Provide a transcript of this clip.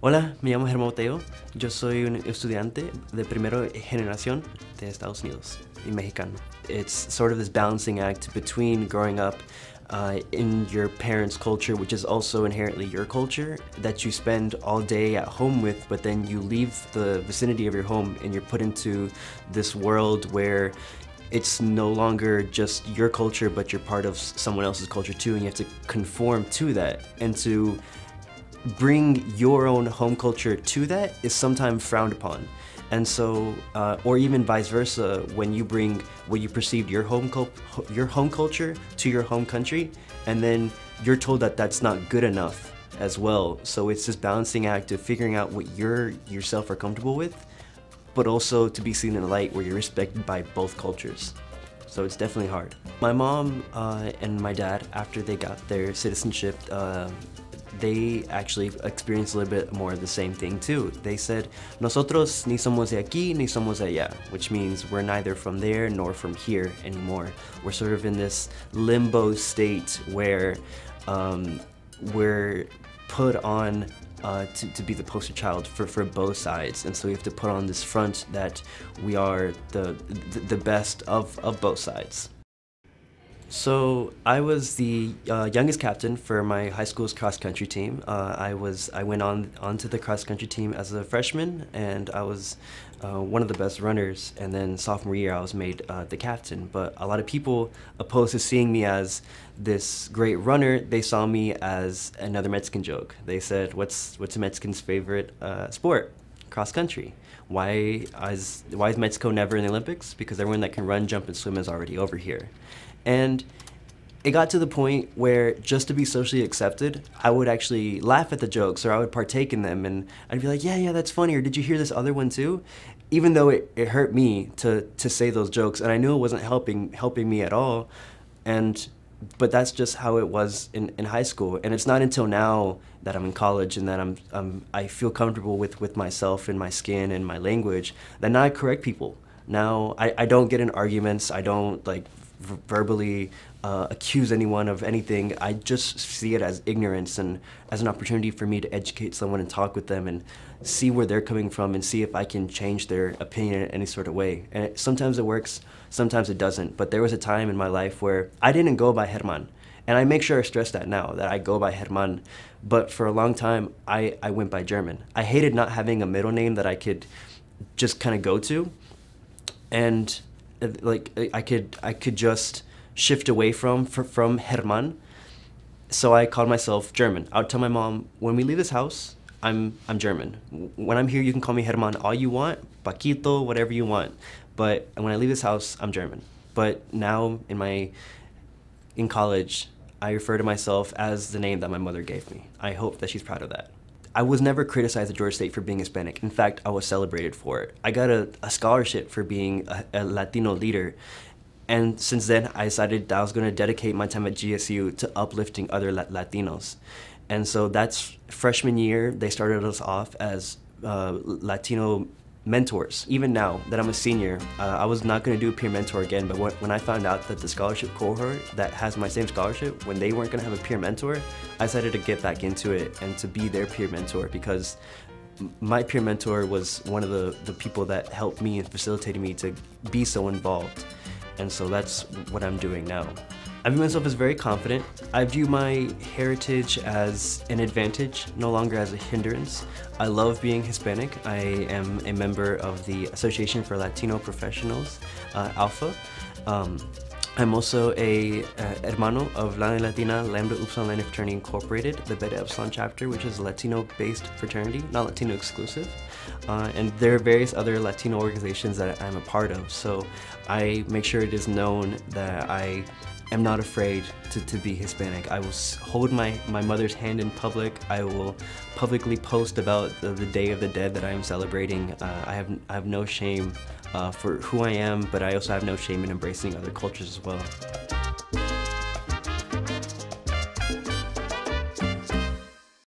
Hola, me llamo Botello. Yo soy un estudiante de primera generación de Estados Unidos y mexicano. It's sort of this balancing act between growing up in your parents' culture, which is also inherently your culture, that you spend all day at home with, but then you leave the vicinity of your home and you're put into this world where it's no longer just your culture, but you're part of someone else's culture too, and you have to conform to that. And to bring your own home culture to that is sometimes frowned upon. And so, or even vice versa, when you bring what you perceived your home culture to your home country, and then you're told that that's not good enough as well. So it's this balancing act of figuring out what yourself are comfortable with, but also to be seen in a light where you're respected by both cultures. So it's definitely hard. My mom and my dad, after they got their citizenship, they actually experienced a little bit more of the same thing too. They said, nosotros ni somos de aquí ni somos de allá, which means we're neither from there nor from here anymore. We're sort of in this limbo state where we're put on to be the poster child for both sides, and so we have to put on this front that we are the best of both sides. So I was the youngest captain for my high school's cross-country team. I went on to the cross-country team as a freshman, and I was one of the best runners. And then sophomore year, I was made the captain. But a lot of people, opposed to seeing me as this great runner, they saw me as another Mexican joke. They said, "What's a Mexican's favorite sport? Cross-country. Why is Mexico never in the Olympics? Because everyone that can run, jump, and swim is already over here." And it got to the point where, just to be socially accepted, I would actually laugh at the jokes, or I would partake in them, and I'd be like, yeah, that's funny, or did you hear this other one too? Even though it hurt me to say those jokes, and I knew it wasn't helping me at all, but that's just how it was in high school. And it's not until now that I'm in college and that I feel comfortable with myself and my skin and my language, that now I correct people. Now I don't get in arguments, I don't like verbally accuse anyone of anything. I just see it as ignorance and as an opportunity for me to educate someone and talk with them and see where they're coming from and see if I can change their opinion in any sort of way. And sometimes it works, sometimes it doesn't. But there was a time in my life where I didn't go by Herman. And I make sure I stress that now, that I go by Herman. But for a long time, I went by German. I hated not having a middle name that I could just kind of go to. And like I could just shift away from Herman, so I called myself German. I would tell my mom, when we leave this house, I'm German. When I'm here, you can call me Herman all you want, Paquito, whatever you want. But when I leave this house, I'm German. But now in college, I refer to myself as the name that my mother gave me. I hope that she's proud of that. I was never criticized at Georgia State for being Hispanic. In fact, I was celebrated for it. I got a scholarship for being a Latino leader. And since then, I decided that I was going to dedicate my time at GSU to uplifting other Latinos. And so that's freshman year, they started us off as Latino mentors. Even now that I'm a senior, I was not going to do a peer mentor again, but when I found out that the scholarship cohort that has my same scholarship, when they weren't going to have a peer mentor, I decided to get back into it and to be their peer mentor, because my peer mentor was one of the people that helped me and facilitated me to be so involved. And so that's what I'm doing now. I view myself as very confident. I view my heritage as an advantage, no longer as a hindrance. I love being Hispanic. I am a member of the Association for Latino Professionals, ALPHA. I'm also a hermano of Lambda Latina Lambda Upsilon Lambda Fraternity Incorporated, the Beta Epsilon chapter, which is a Latino-based fraternity, not Latino exclusive. And there are various other Latino organizations that I'm a part of, so I make sure it is known that I am not afraid to be Hispanic. I will hold my mother's hand in public. I will publicly post about the Day of the Dead that I am celebrating. I have no shame for who I am, but I also have no shame in embracing other cultures as well.